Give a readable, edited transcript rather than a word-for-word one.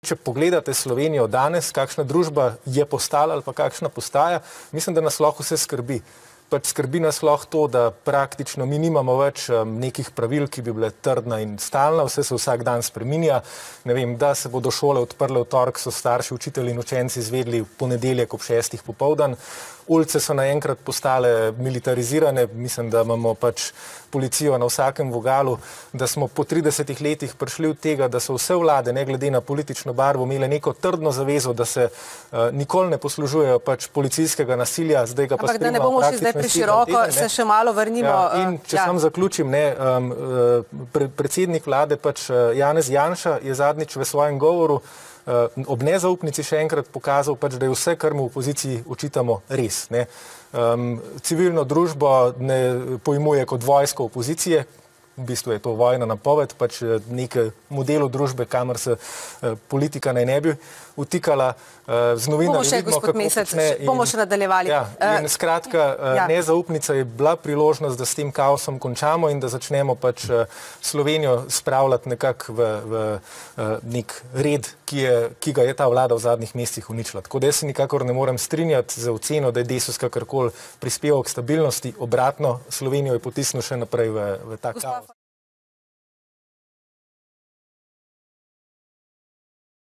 Če pogledate Slovenijo danes, kakšna družba je postala ali pa kakšna postaja, mislim, da nas lahko vse skrbi. Pač skrbi nas lahko to, da praktično mi nimamo več nekih pravil, ki bi bile trdna in stalna, vse se vsak dan spreminja. Ne vem, da se bodo šole odprle v torek, so starši, učitelji in učenci izvedli v ponedeljek ob 6. popoldan. Ulice so naenkrat postale militarizirane, mislim, da imamo pač policijo na vsakem vogalu, da smo po 30 letih prišli od tega, da so vse vlade, ne glede na politično barvo, imele neko trdno zavezo, da se nikoli ne poslužujejo pač policijskega nasilja, zdaj ga pa ampak da ne bomo šli zdaj preširoko, se še malo vrnimo. Ja, in če sam zaključim, predsednik vlade pač Janez Janša je zadnjič v svojem govoru ob nezaupnici še enkrat pokazal, pač, da je vse, kar mu v opoziciji očitamo, res. Ne. Civilno družbo ne pojmuje kot vojsko opozicije, v bistvu je to vojna napoved, pač nekaj modelov družbe, kamor se politika naj ne bi vtikala. Z novinarji vidimo, kako počne. Bomo še nadaljevali. Ja, in skratka, nezaupnica je bila priložnost, da s tem kaosom končamo in da začnemo pač Slovenijo spravljati nekako v nek red, ki ga je ta vlada v zadnjih mesecih uničila. Tako da jaz se nikakor ne morem strinjati za oceno, da je Desus kakorkoli prispeval k stabilnosti. Obratno, Slovenijo je potisnil še naprej v ta kaos.